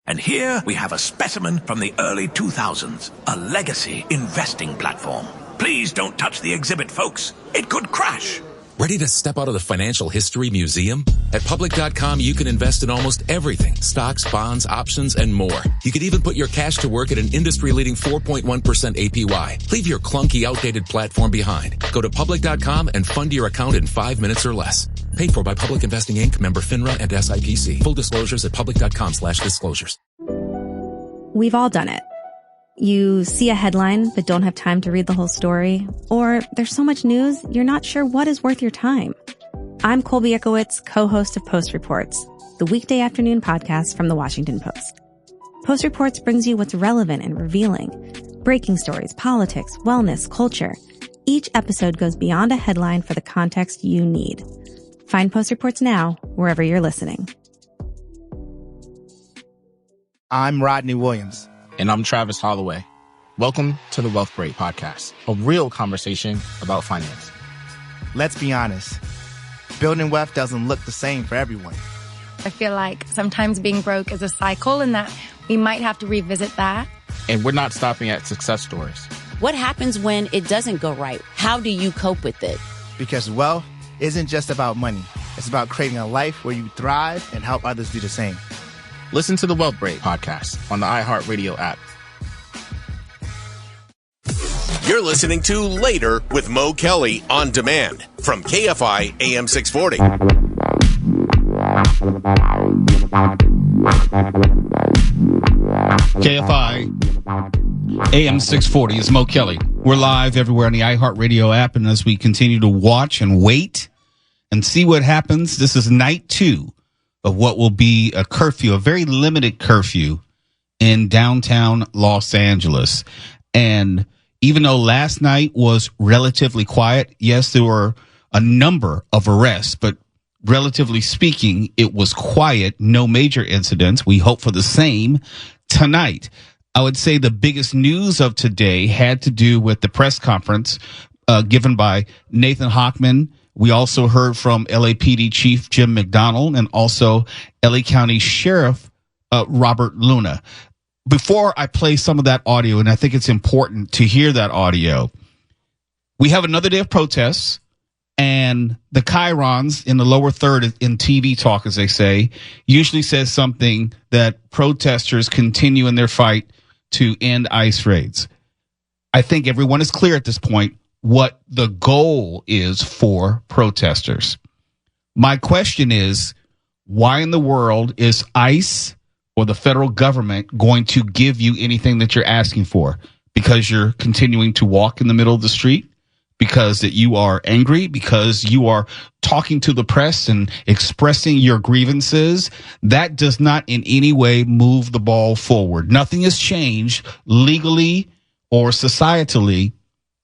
And here we have a specimen from the early 2000s, a legacy investing platform. Please don't touch the exhibit, folks. It could crash. Ready to step out of the financial history museum? At public.com, you can invest in almost everything. Stocks, bonds, options, and more. You could even put your cash to work at an industry-leading 4.1% APY. Leave your clunky, outdated platform behind. Go to public.com and fund your account in 5 minutes or less. Paid for by Public Investing Inc., member FINRA and SIPC. Full disclosures at public.com/disclosures. We've all done it. You see a headline but don't have time to read the whole story, or there's so much news you're not sure what is worth your time. I'm Colby Ickowitz, co-host of Post Reports, the weekday afternoon podcast from The Washington Post. Post Reports brings you what's relevant and revealing. Breaking stories, politics, wellness, culture. Each episode goes beyond a headline for the context you need. Find Post Reports now, wherever you're listening. I'm Rodney Williams. And I'm Travis Holloway. Welcome to the Wealth Break Podcast, a real conversation about finance. Let's be honest. Building wealth doesn't look the same for everyone. I feel like sometimes being broke is a cycle and that we might have to revisit that. And we're not stopping at success stories. What happens when it doesn't go right? How do you cope with it? Because wealth isn't just about money. It's about creating a life where you thrive and help others do the same. Listen to the Wealth Break Podcast on the iHeartRadio app. You're listening to Later with Mo Kelly on demand from KFI AM 640. KFI AM 640 is Mo Kelly. We're live everywhere on the iHeartRadio app, and as we continue to watch and wait and see what happens, this is night 2 of what will be a curfew, a very limited curfew in downtown Los Angeles. And even though last night was relatively quiet, yes, there were a number of arrests, but relatively speaking, it was quiet, no major incidents. We hope for the same tonight. I would say the biggest news of today had to do with the press conference given by Nathan Hochman. We also heard from LAPD Chief Jim McDonnell and also LA County Sheriff Robert Luna. Before I play some of that audio, and I think it's important to hear that audio, we have another day of protests, and the chyrons in the lower third in TV talk, as they say, usually says something that protesters continue in their fight to end ICE raids. I think everyone is clear at this point what the goal is for protesters. My question is, why in the world is ICE or the federal government going to give you anything that you're asking for? Because you're continuing to walk in the middle of the street? Because that you are angry? Because you are talking to the press and expressing your grievances? That does not in any way move the ball forward. Nothing has changed legally or societally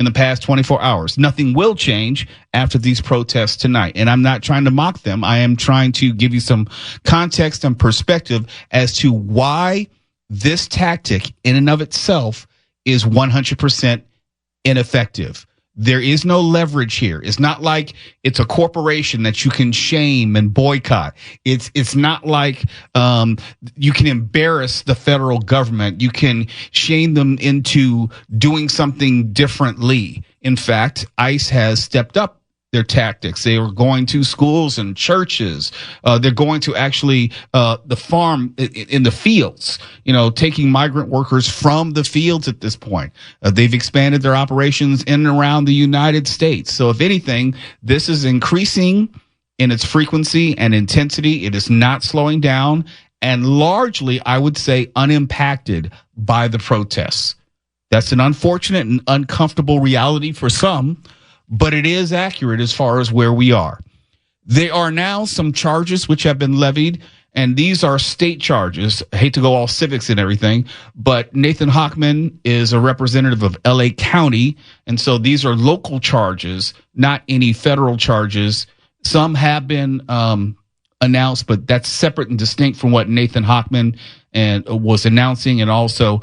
in the past 24 hours. Nothing will change after these protests tonight. And I'm not trying to mock them. I am trying to give you some context and perspective as to why this tactic in and of itself is 100% ineffective. There is no leverage here. It's not like it's a corporation that you can shame and boycott. It's not like you can embarrass the federal government. You can shame them into doing something differently. In fact, ICE has stepped up their tactics. They are going to schools and churches. They're going to actually the farm in the fields, taking migrant workers from the fields at this point. They've expanded their operations in and around the United States. So if anything, this is increasing in its frequency and intensity. It is not slowing down, and largely, I would say, unimpacted by the protests. That's an unfortunate and uncomfortable reality for some, but it is accurate as far as where we are. There are now some charges which have been levied, and these are state charges. I hate to go all civics and everything, but Nathan Hochman is a representative of LA County, and so these are local charges, not any federal charges. Some have been announced, but that's separate and distinct from what Nathan Hochman was announcing, and also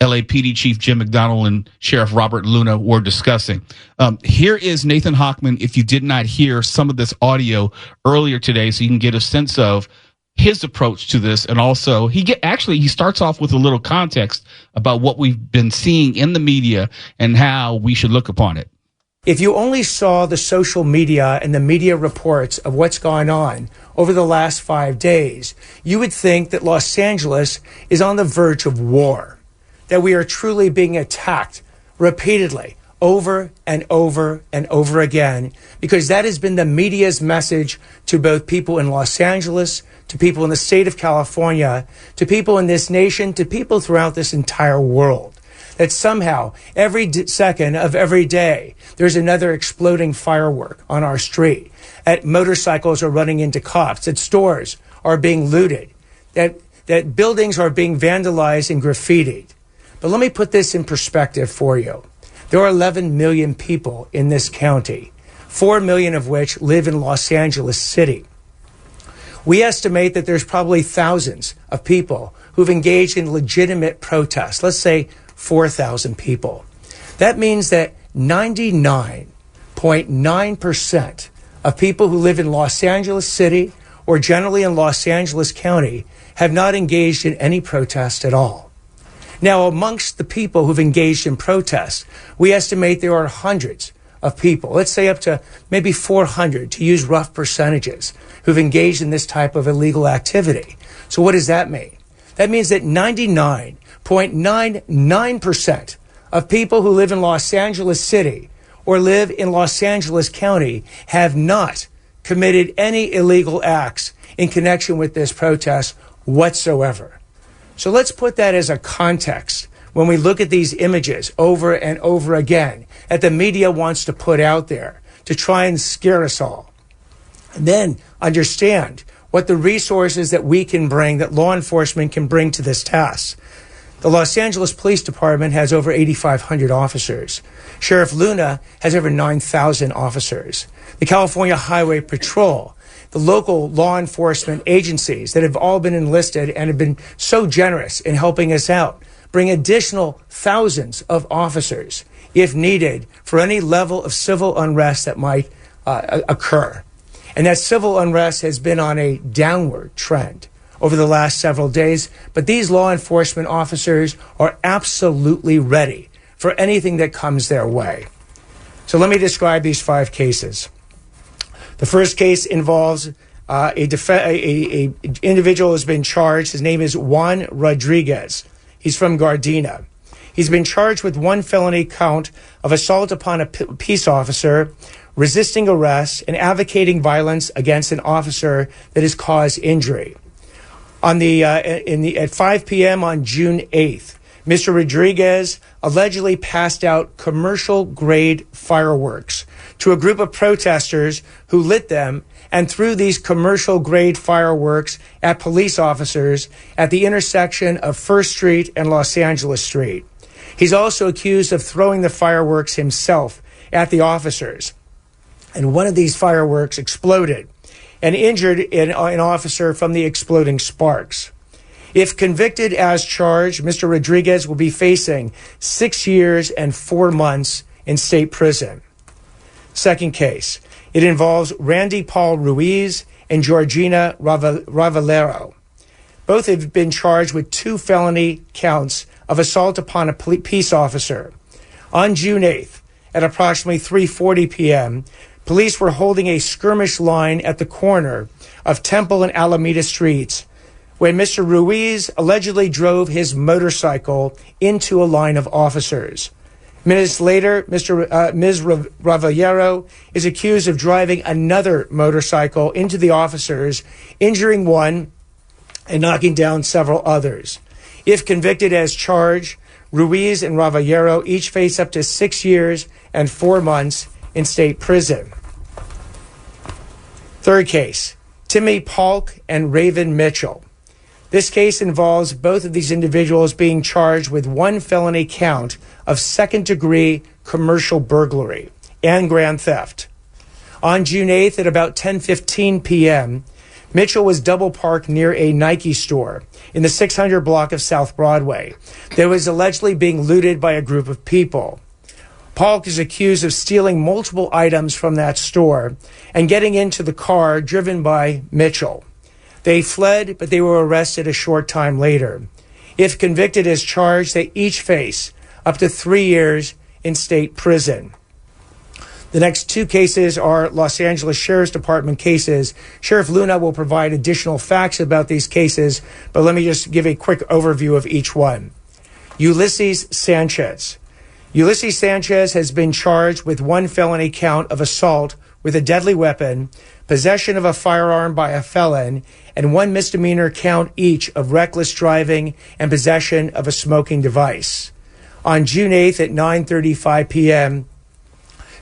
LAPD Chief Jim McDonnell and Sheriff Robert Luna were discussing. Here is Nathan Hochman, if you did not hear some of this audio earlier today, so you can get a sense of his approach to this, and also he starts off with a little context about what we've been seeing in the media and how we should look upon it. If you only saw the social media and the media reports of what's gone on over the last 5 days, you would think that Los Angeles is on the verge of war, that we are truly being attacked repeatedly over and over and over again, because that has been the media's message to both people in Los Angeles, to people in the state of California, to people in this nation, to people throughout this entire world. That somehow, every second of every day, there's another exploding firework on our street. That motorcycles are running into cops. That stores are being looted. That buildings are being vandalized and graffitied. But let me put this in perspective for you. There are 11 million people in this county, 4 million of which live in Los Angeles City. We estimate that there's probably thousands of people who've engaged in legitimate protests. Let's say 4,000 people. That means that 99.9% of people who live in Los Angeles City or generally in Los Angeles County have not engaged in any protest at all. Now, amongst the people who've engaged in protests, we estimate there are hundreds of people, let's say up to maybe 400 to use rough percentages, who've engaged in this type of illegal activity. So what does that mean? That means that 99.99% of people who live in Los Angeles City or live in Los Angeles County have not committed any illegal acts in connection with this protest whatsoever. So let's put that as a context when we look at these images over and over again that the media wants to put out there to try and scare us all. And then understand what the resources that we can bring, that law enforcement can bring to this task. The Los Angeles Police Department has over 8,500 officers. Sheriff Luna has over 9,000 officers. The California Highway Patrol, the local law enforcement agencies that have all been enlisted and have been so generous in helping us out, bring additional thousands of officers if needed for any level of civil unrest that might occur. And that civil unrest has been on a downward trend over the last several days, but these law enforcement officers are absolutely ready for anything that comes their way. So let me describe these 5 cases. The first case involves a individual has been charged. His name is Juan Rodriguez. He's from Gardena. He's been charged with 1 felony count of assault upon a peace officer, resisting arrest, and advocating violence against an officer that has caused injury. At 5 p.m. on June 8th, Mr. Rodriguez allegedly passed out commercial-grade fireworks to a group of protesters who lit them and threw these commercial-grade fireworks at police officers at the intersection of First Street and Los Angeles Street. He's also accused of throwing the fireworks himself at the officers. And one of these fireworks exploded and injured an officer from the exploding sparks. If convicted as charged, Mr. Rodriguez will be facing 6 years and 4 months in state prison. Second case, it involves Randy Paul Ruiz and Georgina Ravallero. Both have been charged with 2 felony counts of assault upon a peace officer. On June 8th, at approximately 3:40 p.m., police were holding a skirmish line at the corner of Temple and Alameda Streets when Mr. Ruiz allegedly drove his motorcycle into a line of officers. Minutes later, Ms. Ravallero is accused of driving another motorcycle into the officers, injuring one and knocking down several others. If convicted as charged, Ruiz and Ravallero each face up to 6 years and 4 months in state prison. Third case, Timmy Polk and Raven Mitchell. This case involves both of these individuals being charged with 1 felony count of second-degree commercial burglary and grand theft. On June 8th at about 10:15 p.m., Mitchell was double parked near a Nike store in the 600 block of South Broadway that was allegedly being looted by a group of people. Polk is accused of stealing multiple items from that store and getting into the car driven by Mitchell. They fled, but they were arrested a short time later. If convicted as charged, they each face up to 3 years in state prison. The next two cases are Los Angeles Sheriff's Department cases. Sheriff Luna will provide additional facts about these cases, but let me just give a quick overview of each one. Ulysses Sanchez. Ulysses Sanchez has been charged with one felony count of assault with a deadly weapon, possession of a firearm by a felon, and one misdemeanor count each of reckless driving and possession of a smoking device. On June 8th at 9:35 p.m.,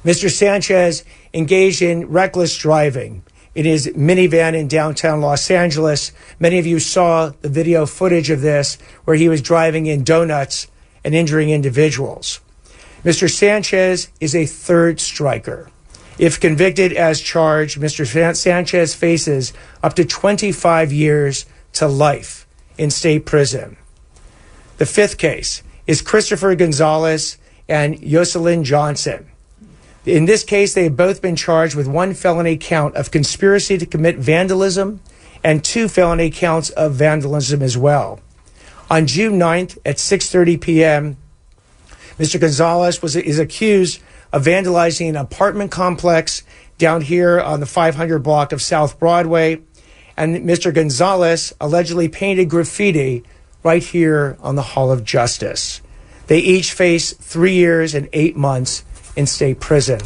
Mr. Sanchez engaged in reckless driving in his minivan in downtown Los Angeles. Many of you saw the video footage of this where he was driving in donuts and injuring individuals. Mr. Sanchez is a third striker. If convicted as charged, Mr. Sanchez faces up to 25 years to life in state prison. The fifth case is Christopher Gonzalez and Jocelyn Johnson. In this case, they have both been charged with one felony count of conspiracy to commit vandalism and two felony counts of vandalism as well. On June 9th at 6:30 p.m., Mr. Gonzalez is accused of vandalizing an apartment complex down here on the 500 block of South Broadway, and Mr. Gonzalez allegedly painted graffiti right here on the Hall of Justice. They each face 3 years and 8 months in state prison.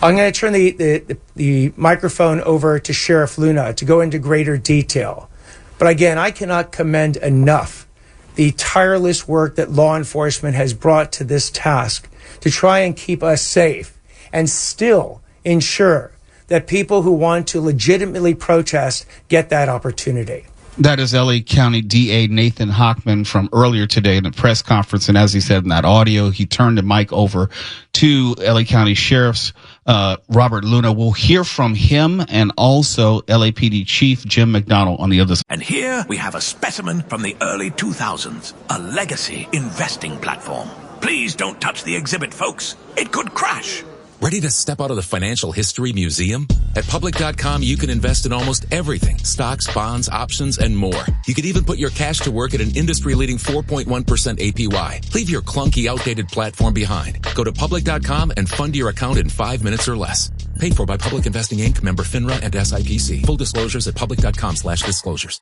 I'm going to turn the microphone over to Sheriff Luna to go into greater detail. But again, I cannot commend enough the tireless work that law enforcement has brought to this task to try and keep us safe and still ensure that people who want to legitimately protest get that opportunity. That is LA County DA Nathan Hochman from earlier today in a press conference. And as he said in that audio, he turned the mic over to LA County Sheriff's Robert Luna. We'll hear from him and also LAPD Chief Jim McDonnell on the other side. And here we have a specimen from the early 2000s, a legacy investing platform. Please don't touch the exhibit, folks. It could crash. Ready to step out of the financial history museum? At public.com, you can invest in almost everything. Stocks, bonds, options, and more. You could even put your cash to work at an industry-leading 4.1% APY. Leave your clunky, outdated platform behind. Go to public.com and fund your account in 5 minutes or less. Paid for by Public Investing Inc., member FINRA and SIPC. Full disclosures at public.com/disclosures.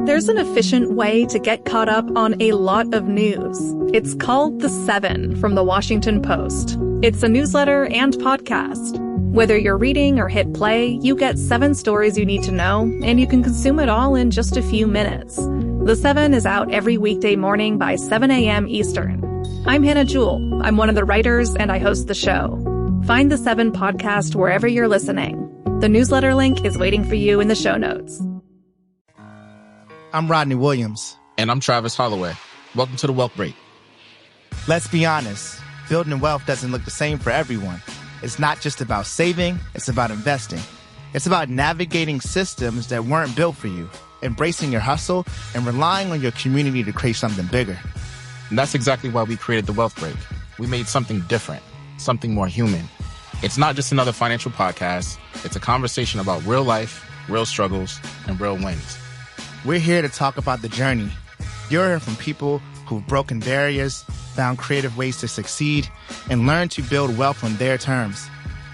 There's an efficient way to get caught up on a lot of news. It's called The 7 from The Washington Post. It's a newsletter and podcast. Whether you're reading or hit play, you get 7 stories you need to know, and you can consume it all in just a few minutes. The 7 is out every weekday morning by 7 a.m. Eastern. I'm Hannah Jewell. I'm one of the writers, and I host the show. Find The 7 podcast wherever you're listening. The newsletter link is waiting for you in the show notes. I'm Rodney Williams. And I'm Travis Holloway. Welcome to the Wealth Break. Let's be honest. Building wealth doesn't look the same for everyone. It's not just about saving, it's about investing. It's about navigating systems that weren't built for you, embracing your hustle, and relying on your community to create something bigger. And that's exactly why we created the Wealth Break. We made something different, something more human. It's not just another financial podcast. It's a conversation about real life, real struggles, and real wins. We're here to talk about the journey. You'll hear from people who've broken barriers, found creative ways to succeed, and learned to build wealth on their terms.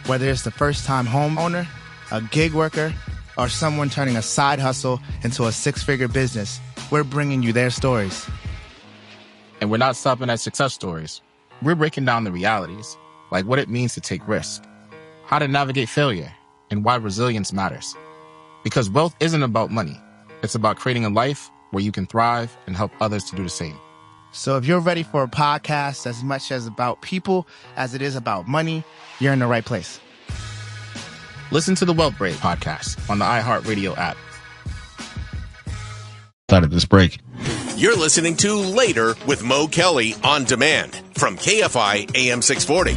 Whether it's the first-time homeowner, a gig worker, or someone turning a side hustle into a 6-figure business, we're bringing you their stories. And we're not stopping at success stories. We're breaking down the realities, like what it means to take risks, how to navigate failure, and why resilience matters. Because wealth isn't about money. It's about creating a life where you can thrive and help others to do the same. So if you're ready for a podcast as much as about people as it is about money, you're in the right place. Listen to the Wealth Break podcast on the iHeartRadio app. Out of this break. You're listening to Later with Mo Kelly on demand from KFI AM 640.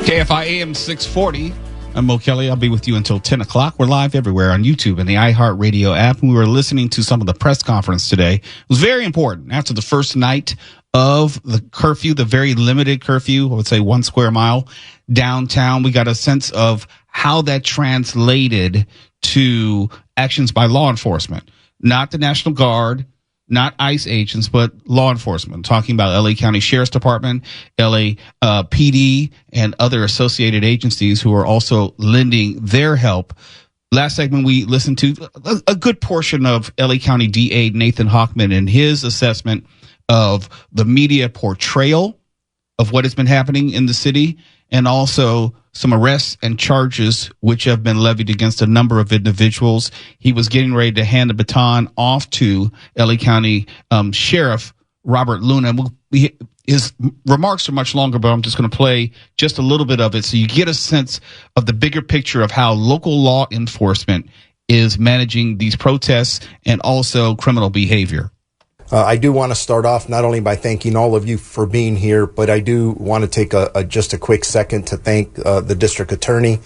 KFI AM 640. I'm Mo Kelly. I'll be with you until 10 o'clock. We're live everywhere on YouTube and the iHeartRadio app. We were listening to some of the press conference today. It was very important. After the first night of the curfew, the very limited curfew, I would say 1 square mile downtown, we got a sense of how that translated to actions by law enforcement, not the National Guard, not ICE agents, but law enforcement, talking about LA County Sheriff's Department, LA PD, and other associated agencies who are also lending their help. Last segment, we listened to a good portion of LA County DA Nathan Hochman and his assessment of the media portrayal of what has been happening in the city, and also some arrests and charges which have been levied against a number of individuals. He was getting ready to hand the baton off to LA County Sheriff Robert Luna. His remarks are much longer, but I'm just going to play just a little bit of it so you get a sense of the bigger picture of how local law enforcement is managing these protests and also criminal behavior. I do want to start off not only by thanking all of you for being here, but I do want to take just a quick second to thank the district attorney.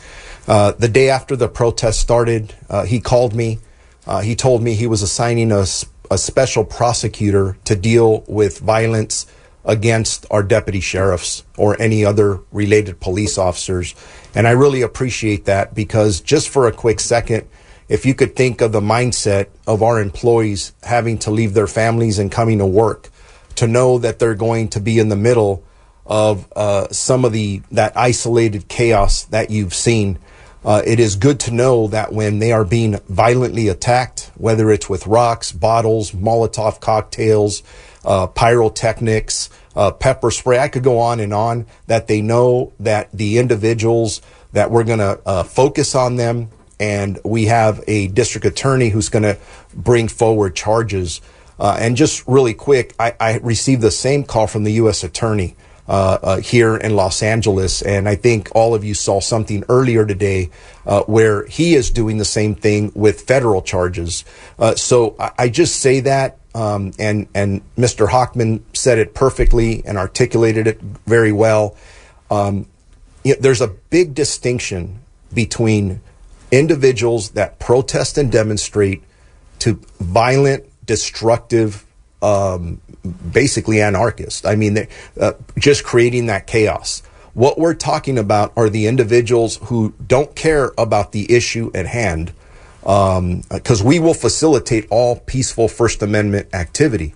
The day after the protest started, he called me. He told me he was assigning a special prosecutor to deal with violence against our deputy sheriffs or any other related police officers. And I really appreciate that, because just for a quick second, if you could think of the mindset of our employees having to leave their families and coming to work, to know that they're going to be in the middle of some of that isolated chaos that you've seen. It is good to know that when they are being violently attacked, whether it's with rocks, bottles, Molotov cocktails, pyrotechnics, pepper spray, I could go on, that they know that the individuals that we're going to focus on them, and we have a district attorney who's going to bring forward charges. And just really quick, I received the same call from the U.S. attorney here in Los Angeles, and I think all of you saw something earlier today where he is doing the same thing with federal charges. So I just say that, and Mr. Hochman said it perfectly and articulated it very well. There's a big distinction between individuals that protest and demonstrate to violent, destructive, basically anarchists. I mean, just creating that chaos. What we're talking about are the individuals who don't care about the issue at hand, because we will facilitate all peaceful First Amendment activity.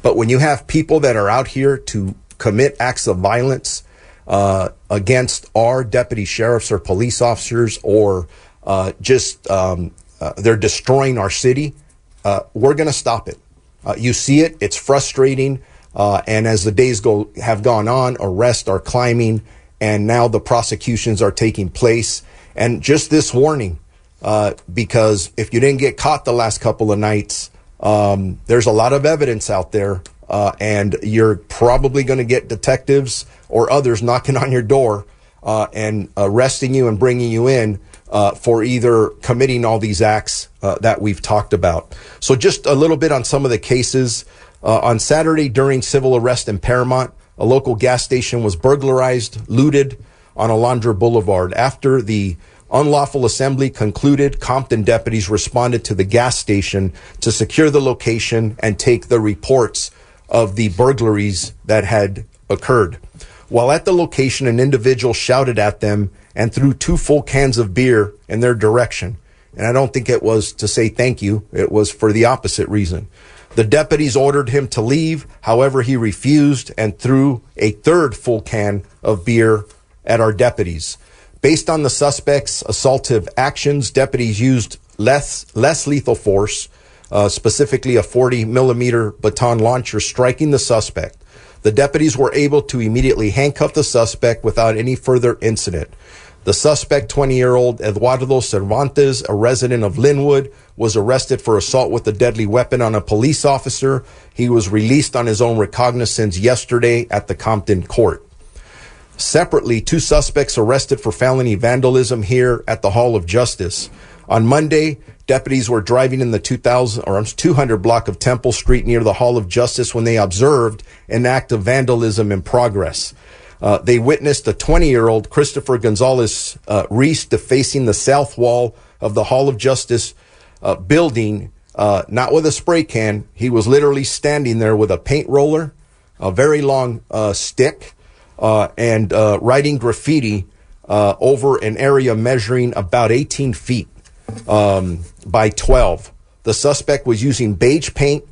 But when you have people that are out here to commit acts of violence against our deputy sheriffs or police officers, or they're destroying our city, we're going to stop it. You see it, it's frustrating, and as the days have gone on, arrests are climbing, and now the prosecutions are taking place. And just this warning, because if you didn't get caught the last couple of nights, there's a lot of evidence out there, and you're probably going to get detectives or others knocking on your door and arresting you and bringing you in for either committing all these acts that we've talked about. So just a little bit on some of the cases. On Saturday, during civil arrest in Paramount, a local gas station was burglarized, looted on Alondra Boulevard. After the unlawful assembly concluded, Compton deputies responded to the gas station to secure the location and take the reports of the burglaries that had occurred. While at the location, an individual shouted at them and threw 2 full cans of beer in their direction. And I don't think it was to say thank you. It was for the opposite reason. The deputies ordered him to leave. However, he refused and threw a 3rd full can of beer at our deputies. Based on the suspect's assaultive actions, deputies used less lethal force, specifically a 40-millimeter baton launcher, striking the suspect. The deputies were able to immediately handcuff the suspect without any further incident. The suspect, 20-year-old Eduardo Cervantes, a resident of Linwood, was arrested for assault with a deadly weapon on a police officer. He was released on his own recognizance yesterday at the Compton court. Separately, 2 suspects arrested for felony vandalism here at the Hall of Justice. On Monday, deputies were driving in the 200 block of Temple Street near the Hall of Justice when they observed an act of vandalism in progress. They witnessed a 20-year-old Christopher Gonzalez Reese defacing the south wall of the Hall of Justice building, not with a spray can. He was literally standing there with a paint roller, a very long stick, and writing graffiti over an area measuring about 18 feet by 12. The suspect was using beige paint,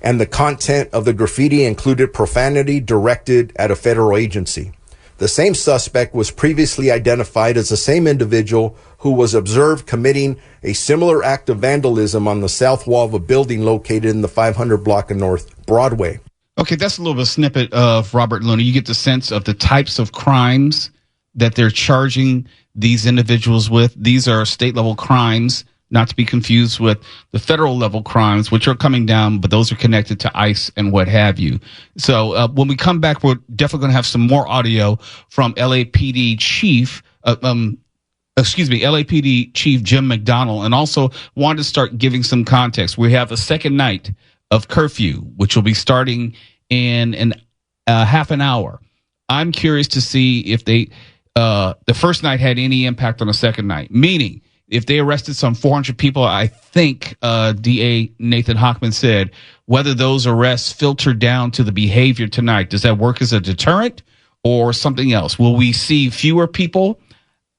and the content of the graffiti included profanity directed at a federal agency. The same suspect was previously identified as the same individual who was observed committing a similar act of vandalism on the south wall of a building located in the 500 block of North Broadway. Okay, that's a little bit of a snippet of Robert Luna. You get the sense of the types of crimes that they're charging these individuals with. These are state-level crimes, not to be confused with the federal-level crimes, which are coming down, but those are connected to ICE and what have you. So when we come back, we're definitely going to have some more audio from LAPD Chief LAPD Chief Jim McDonnell, and also wanted to start giving some context. We have a second night of curfew, which will be starting in half an hour. I'm curious to see if the first night had any impact on the second night, meaning if they arrested some 400 people, I think DA Nathan Hochman said, whether those arrests filter down to the behavior tonight. Does that work as a deterrent or something else? Will we see fewer people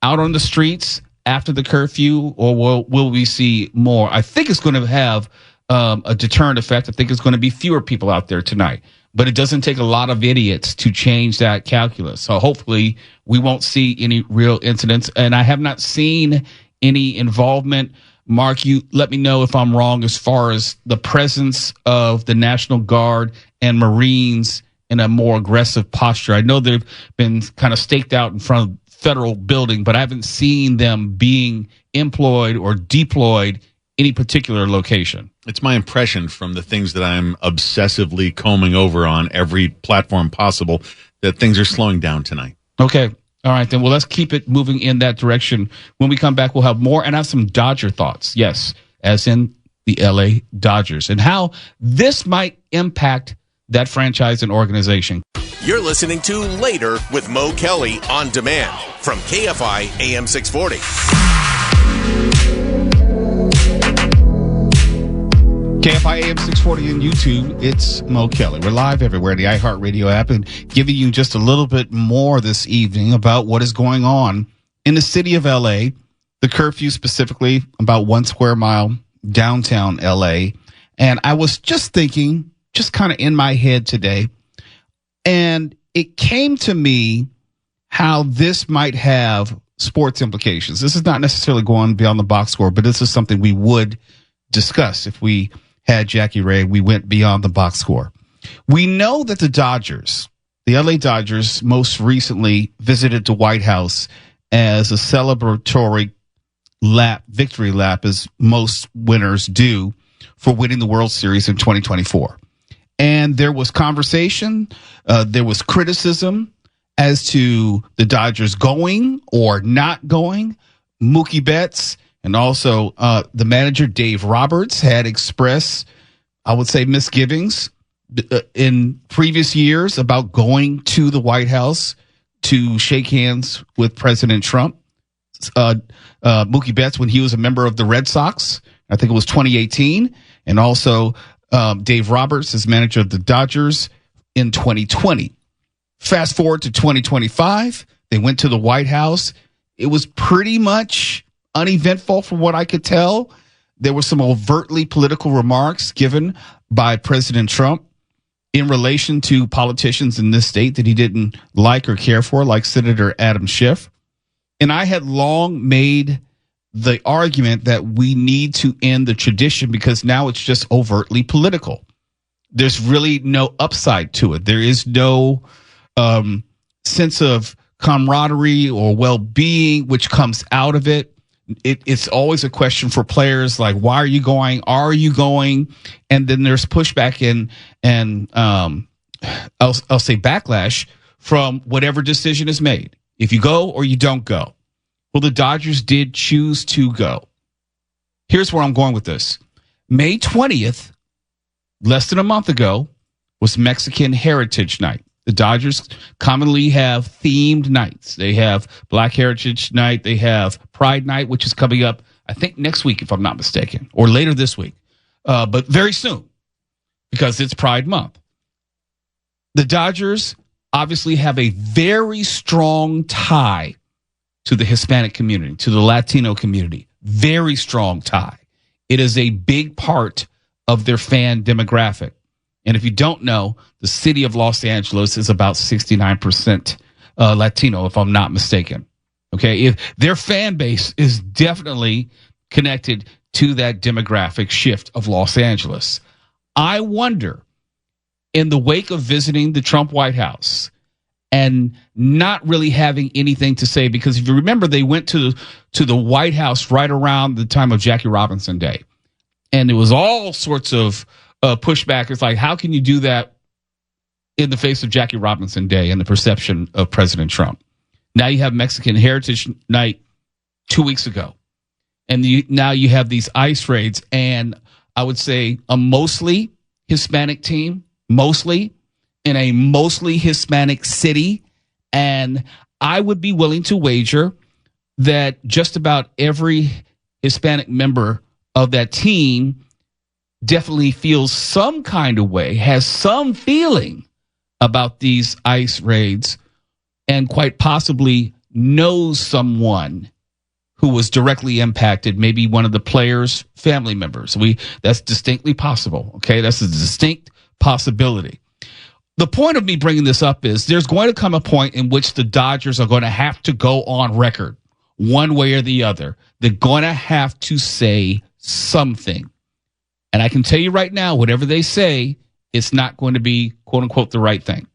out on the streets after the curfew, or will we see more? I think it's going to have a deterrent effect. I think it's going to be fewer people out there tonight. But it doesn't take a lot of idiots to change that calculus. So hopefully we won't see any real incidents. And I have not seen any involvement. Mark, you let me know if I'm wrong as far as the presence of the National Guard and Marines in a more aggressive posture. I know they've been kind of staked out in front of federal building, but I haven't seen them being employed or deployed any particular location. It's my impression from the things that I'm obsessively combing over on every platform possible that things are slowing down tonight. Okay. All right, then. Well, let's keep it moving in that direction. When we come back, we'll have more and have some Dodger thoughts. Yes, as in the LA Dodgers and how this might impact that franchise and organization. You're listening to Later with Mo Kelly on demand from KFI AM 640. KFI AM 640 on YouTube. It's Mo Kelly. We're live everywhere in the iHeartRadio app and giving you just a little bit more this evening about what is going on in the city of LA, the curfew specifically about 1 square mile downtown LA. And I was just thinking, just kind of in my head today, and it came to me how this might have sports implications. This is not necessarily going beyond the box score, but this is something we would discuss if we had Jackie Ray. We went beyond the box score. We know that the Dodgers, the LA Dodgers, most recently visited the White House as a celebratory victory lap, as most winners do, for winning the World Series in 2024. And there was conversation, there was criticism as to the Dodgers going or not going. Mookie Betts and also the manager, Dave Roberts, had expressed, I would say, misgivings in previous years about going to the White House to shake hands with President Trump. Mookie Betts, when he was a member of the Red Sox, I think it was 2018, and also Dave Roberts as manager of the Dodgers in 2020. Fast forward to 2025, they went to the White House. It was pretty much uneventful from what I could tell. There were some overtly political remarks given by President Trump in relation to politicians in this state that he didn't like or care for, like Senator Adam Schiff. And I had long made the argument that we need to end the tradition because now it's just overtly political. There's really no upside to it. There is no sense of camaraderie or well-being which comes out of it. It's always a question for players like, why are you going? Are you going? And then there's pushback and I'll say backlash from whatever decision is made. If you go or you don't go. Well, the Dodgers did choose to go. Here's where I'm going with this. May 20th, less than a month ago, was Mexican Heritage Night. The Dodgers commonly have themed nights. They have Black Heritage Night. They have Pride Night, which is coming up, I think, next week, if I'm not mistaken, or later this week, but very soon because it's Pride Month. The Dodgers obviously have a very strong tie to the Hispanic community, to the Latino community. Very strong tie. It is a big part of their fan demographic. And if you don't know, the city of Los Angeles is about 69% Latino, if I'm not mistaken. Okay, if their fan base is definitely connected to that demographic shift of Los Angeles. I wonder, in the wake of visiting the Trump White House and not really having anything to say, because if you remember, they went to the White House right around the time of Jackie Robinson Day. And there was all sorts of pushback. It's like, how can you do that in the face of Jackie Robinson Day and the perception of President Trump? Now you have Mexican Heritage Night 2 weeks ago. And now you have these ICE raids. And I would say a mostly Hispanic team, mostly in a mostly Hispanic city. And I would be willing to wager that just about every Hispanic member of that team definitely feels some kind of way, has some feeling about these ICE raids, and quite possibly knows someone who was directly impacted, maybe one of the players' family members. That's distinctly possible. Okay, that's a distinct possibility. The point of me bringing this up is there's going to come a point in which the Dodgers are going to have to go on record one way or the other. They're going to have to say something. And I can tell you right now, whatever they say, it's not going to be, quote unquote, the right thing.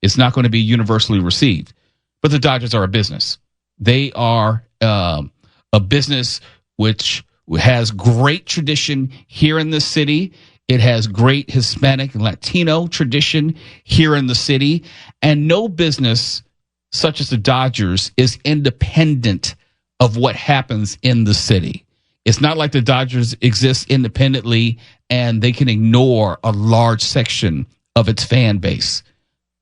It's not going to be universally received. But the Dodgers are a business. They are a business which has great tradition here in the city. It has great Hispanic and Latino tradition here in the city. And no business such as the Dodgers is independent of what happens in the city. It's not like the Dodgers exist independently and they can ignore a large section of its fan base.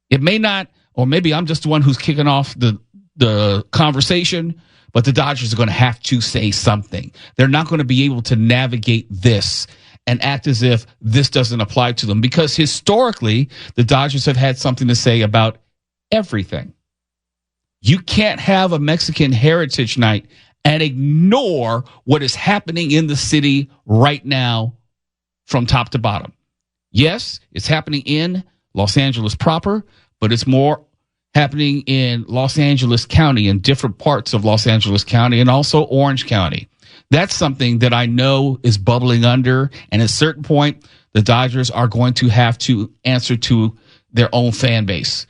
It may not, or maybe I'm just the one who's kicking off the conversation, but the Dodgers are going to have to say something. They're not going to be able to navigate this and act as if this doesn't apply to them, because historically, the Dodgers have had something to say about everything. You can't have a Mexican Heritage Night and ignore what is happening in the city right now from top to bottom. Yes, it's happening in Los Angeles proper, but it's more happening in Los Angeles County and different parts of Los Angeles County and also Orange County. That's something that I know is bubbling under. And at a certain point, the Dodgers are going to have to answer to their own fan base,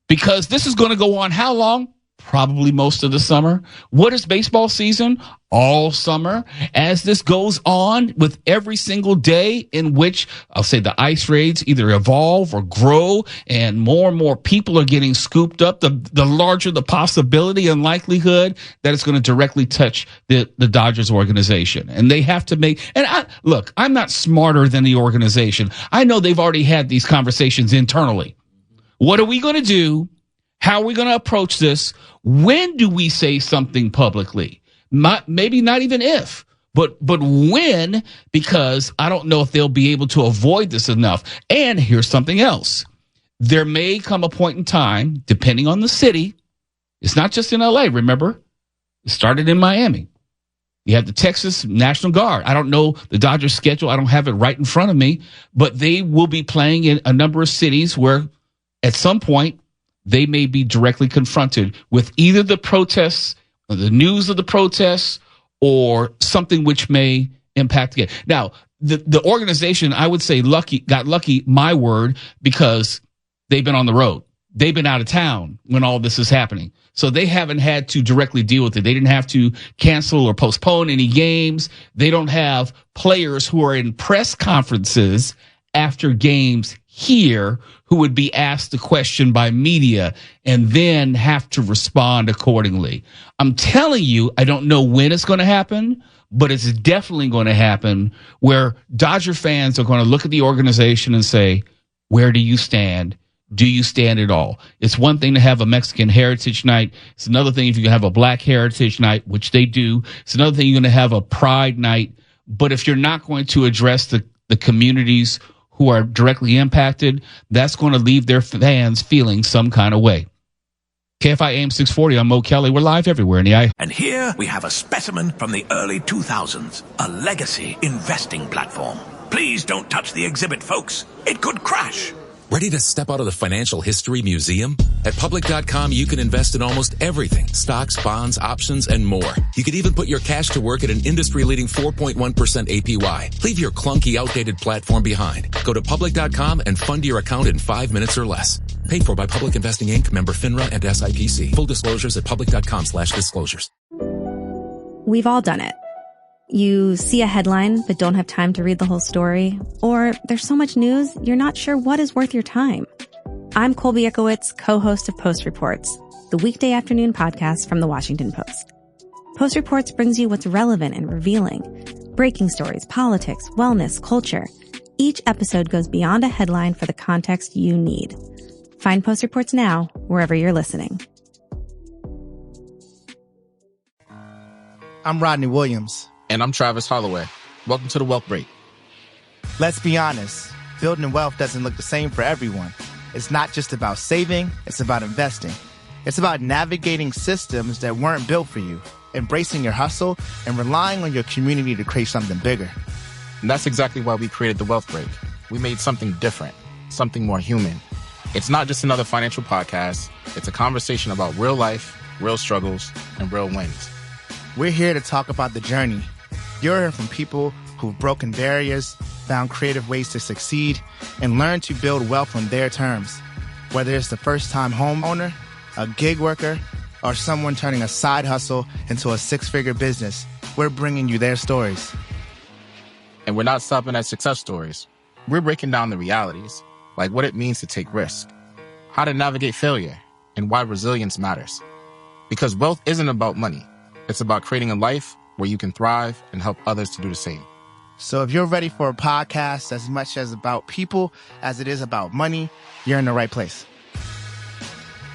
because this is going to go on how long? Probably most of the summer. What is baseball season? All summer. As this goes on with every single day in which I'll say the ICE raids either evolve or grow and more people are getting scooped up, the larger the possibility and likelihood that it's going to directly touch the Dodgers organization. And they have to make, and I'm not smarter than the organization. I know they've already had these conversations internally. What are we going to do? How are we going to approach this? When do we say something publicly? Maybe not even if, but when, because I don't know if they'll be able to avoid this enough. And here's something else. There may come a point in time, depending on the city. It's not just in LA, remember? It started in Miami. You have the Texas National Guard. I don't know the Dodgers schedule. I don't have it right in front of me, but they will be playing in a number of cities where at some point they may be directly confronted with either the protests, or the news of the protests, or something which may impact it. Now, the organization, I would say got lucky, my word, because they've been on the road. They've been out of town when all this is happening. So they haven't had to directly deal with it. They didn't have to cancel or postpone any games. They don't have players who are in press conferences after games here who would be asked the question by media and then have to respond accordingly. I'm telling you, I don't know when it's going to happen, but it's definitely going to happen, where Dodger fans are going to look at the organization and say, where do you stand? Do you stand at all? It's one thing to have a Mexican Heritage Night. It's another thing if you have a Black Heritage Night, which they do. It's another thing you're going to have a Pride Night. But if you're not going to address the communities who are directly impacted, that's going to leave their fans feeling some kind of way. KFI AM 640, I'm Mo Kelly. We're live everywhere in the eye. And here we have a specimen from the early 2000s, a legacy investing platform. Please don't touch the exhibit, folks. It could crash. Ready to step out of the financial history museum? At public.com, you can invest in almost everything. Stocks, bonds, options, and more. You could even put your cash to work at an industry-leading 4.1% APY. Leave your clunky, outdated platform behind. Go to public.com and fund your account in 5 minutes or less. Paid for by Public Investing Inc., member FINRA and SIPC. Full disclosures at public.com/disclosures. We've all done it. You see a headline but don't have time to read the whole story, or there's so much news you're not sure what is worth your time. I'm Colby Ekowitz, co-host of Post Reports, the weekday afternoon podcast from The Washington Post. Post Reports brings you what's relevant and revealing. Breaking stories, politics, wellness, culture. Each episode goes beyond a headline for the context you need. Find Post Reports now, wherever you're listening. I'm Rodney Williams. And I'm Travis Holloway. Welcome to the Wealth Break. Let's be honest, building wealth doesn't look the same for everyone. It's not just about saving, it's about investing. It's about navigating systems that weren't built for you, embracing your hustle, and relying on your community to create something bigger. And that's exactly why we created the Wealth Break. We made something different, something more human. It's not just another financial podcast. It's a conversation about real life, real struggles, and real wins. We're here to talk about the journey. You're hearing from people who've broken barriers, found creative ways to succeed, and learned to build wealth on their terms. Whether it's the first-time homeowner, a gig worker, or someone turning a side hustle into a six-figure business, we're bringing you their stories. And we're not stopping at success stories. We're breaking down the realities, like what it means to take risk, how to navigate failure, and why resilience matters. Because wealth isn't about money. It's about creating a life where you can thrive and help others to do the same. So if you're ready for a podcast as much as about people as it is about money, you're in the right place.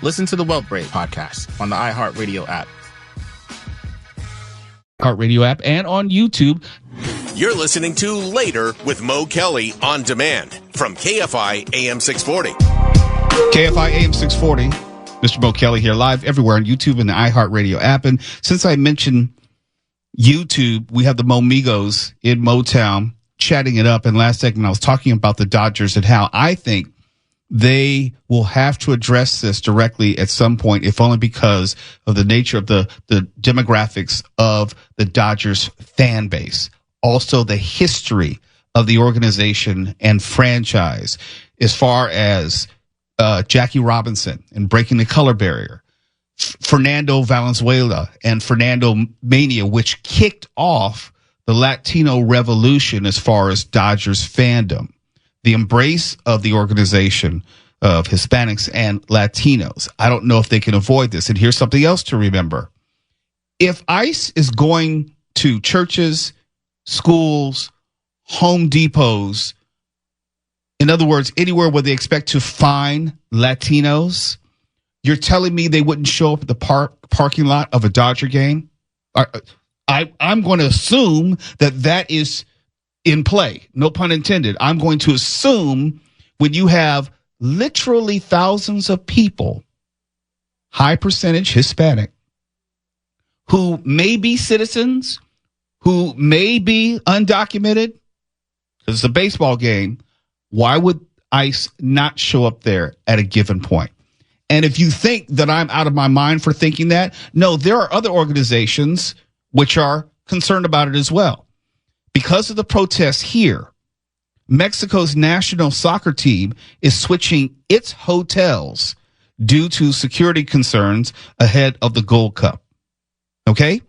Listen to the Wealth Break podcast on the iHeartRadio app. iHeartRadio app and on YouTube. You're listening to Later with Mo Kelly on demand from KFI AM 640. KFI AM 640. Mr. Mo Kelly here, live everywhere on YouTube and the iHeartRadio app. And since I mentioned YouTube, we have the Momigos in Motown chatting it up. And last segment, I was talking about the Dodgers and how I think they will have to address this directly at some point, if only because of the nature of the demographics of the Dodgers fan base. Also, the history of the organization and franchise as far as Jackie Robinson and breaking the color barrier, Fernando Valenzuela and Fernando Mania, which kicked off the Latino revolution as far as Dodgers fandom, the embrace of the organization of Hispanics and Latinos. I don't know if they can avoid this. And here's something else to remember. If ICE is going to churches, schools, Home Depots, in other words, anywhere where they expect to find Latinos, you're telling me they wouldn't show up at the parking lot of a Dodger game? I'm going to assume that is in play. No pun intended. I'm going to assume when you have literally thousands of people, high percentage Hispanic, who may be citizens, who may be undocumented, because it's a baseball game, why would ICE not show up there at a given point? And if you think that I'm out of my mind for thinking that, no, there are other organizations which are concerned about it as well. Because of the protests here, Mexico's national soccer team is switching its hotels due to security concerns ahead of the Gold Cup. Okay?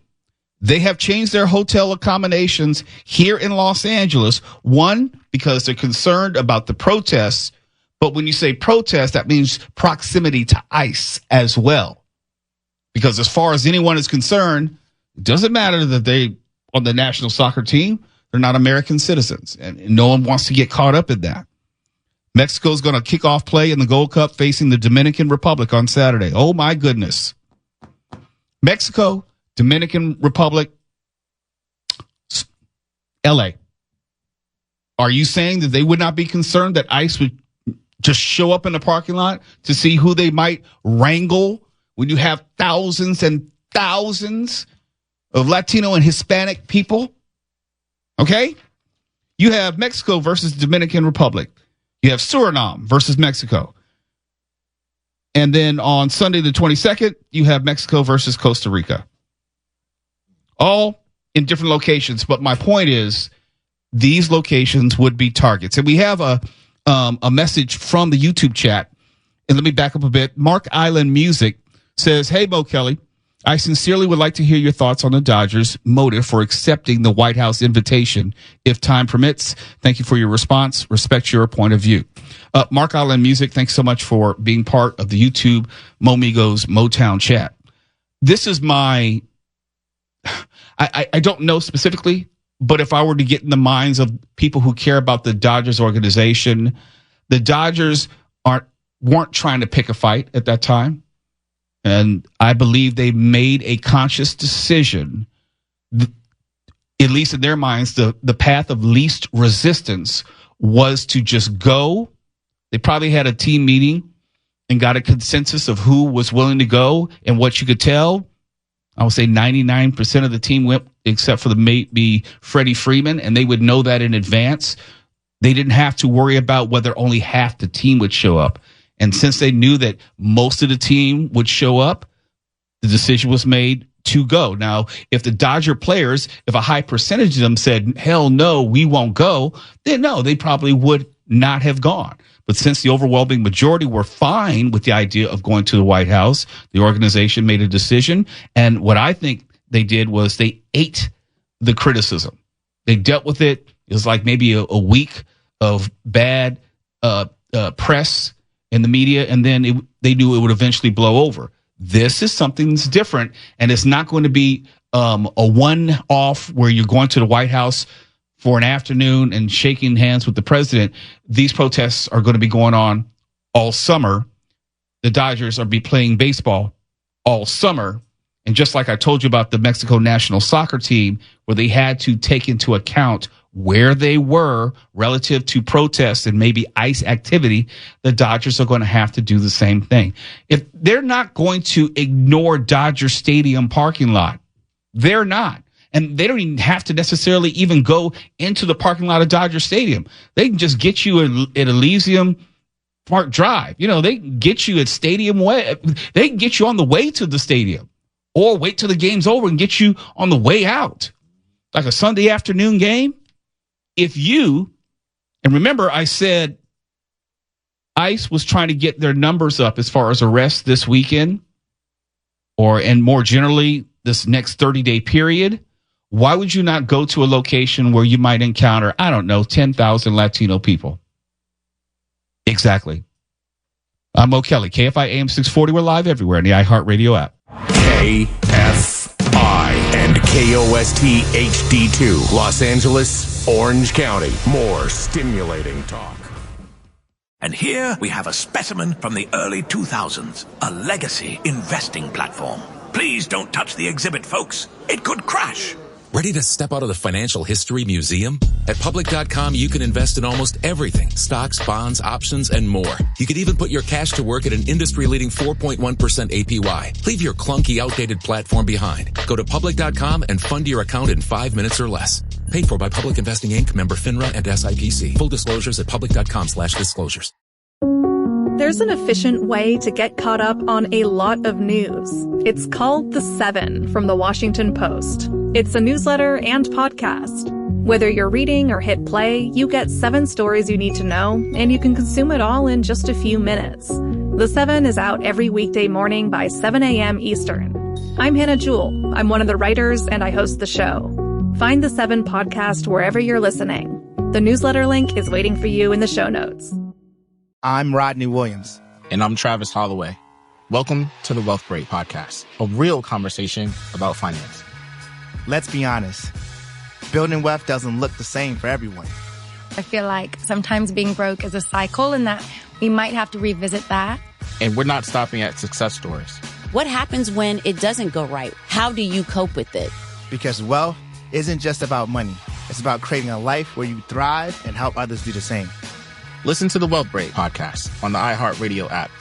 They have changed their hotel accommodations here in Los Angeles. One, because they're concerned about the protests. But when you say protest, that means proximity to ICE as well. Because as far as anyone is concerned, it doesn't matter that they on the national soccer team, they're not American citizens. And no one wants to get caught up in that. Mexico's going to kick off play in the Gold Cup facing the Dominican Republic on Saturday. Oh, my goodness. Mexico, Dominican Republic, LA. Are you saying that they would not be concerned that ICE would just show up in the parking lot to see who they might wrangle when you have thousands and thousands of Latino and Hispanic people. Okay? You have Mexico versus Dominican Republic. You have Suriname versus Mexico. And then on Sunday the 22nd, you have Mexico versus Costa Rica. All in different locations. But my point is, these locations would be targets. And we have a message from the YouTube chat. And let me back up a bit. Mark Island Music says, "Hey, Mo Kelly, I sincerely would like to hear your thoughts on the Dodgers' motive for accepting the White House invitation. If time permits, thank you for your response. Respect your point of view." Mark Island Music, thanks so much for being part of the YouTube Momigos Motown chat. This is my, I don't know specifically, but if I were to get in the minds of people who care about the Dodgers organization, the Dodgers weren't trying to pick a fight at that time. And I believe they made a conscious decision, at least in their minds, the path of least resistance was to just go. They probably had a team meeting and got a consensus of who was willing to go. And what you could tell, I would say 99% of the team went, except for maybe Freddie Freeman, and they would know that in advance. They didn't have to worry about whether only half the team would show up. And since they knew that most of the team would show up, the decision was made to go. Now, if the Dodger players, if a high percentage of them said, hell no, we won't go, then no, they probably would not have gone. But since the overwhelming majority were fine with the idea of going to the White House, the organization made a decision. And what I think they did was they ate the criticism. They dealt with it. It was like maybe a week of bad press in the media, and then they knew it would eventually blow over. This is something that's different, and it's not going to be a one-off where you're going to the White House for an afternoon and shaking hands with the president. These protests are going to be going on all summer. The Dodgers are be playing baseball all summer. And just like I told you about the Mexico national soccer team, where they had to take into account where they were relative to protests and maybe ICE activity, the Dodgers are going to have to do the same thing. If they're not going to ignore Dodger Stadium parking lot, they're not. And they don't even have to necessarily even go into the parking lot of Dodger Stadium. They can just get you at Elysium Park Drive. You know, they can get you at Stadium Way. They can get you on the way to the stadium, or wait till the game's over and get you on the way out. Like a Sunday afternoon game. If you, and remember I said ICE was trying to get their numbers up as far as arrests this weekend, and more generally this next 30-day period. Why would you not go to a location where you might encounter, 10,000 Latino people? Exactly. I'm Mo Kelly, KFI AM 640. We're live everywhere in the iHeartRadio app. KFI and KOST HD2, Los Angeles, Orange County. More stimulating talk. And here we have a specimen from the early 2000s, a legacy investing platform. Please don't touch the exhibit, folks. It could crash. Ready to step out of the financial history museum? At public.com, you can invest in almost everything. Stocks, bonds, options, and more. You could even put your cash to work at an industry-leading 4.1% APY. Leave your clunky, outdated platform behind. Go to public.com and fund your account in 5 minutes or less. Paid for by Public Investing Inc., member FINRA and SIPC. Full disclosures at public.com/disclosures. There's an efficient way to get caught up on a lot of news. It's called The 7 from the Washington Post. It's a newsletter and podcast. Whether you're reading or hit play, you get 7 stories you need to know, and you can consume it all in just a few minutes. The 7 is out every weekday morning by 7 a.m. Eastern. I'm Hannah Jewell. I'm one of the writers, and I host the show. Find The 7 podcast wherever you're listening. The newsletter link is waiting for you in the show notes. I'm Rodney Williams. And I'm Travis Holloway. Welcome to the Wealth Break Podcast, a real conversation about finance. Let's be honest. Building wealth doesn't look the same for everyone. I feel like sometimes being broke is a cycle and that we might have to revisit that. And we're not stopping at success stories. What happens when it doesn't go right? How do you cope with it? Because wealth isn't just about money. It's about creating a life where you thrive and help others do the same. Listen to the Wealth Break Podcast on the iHeartRadio app,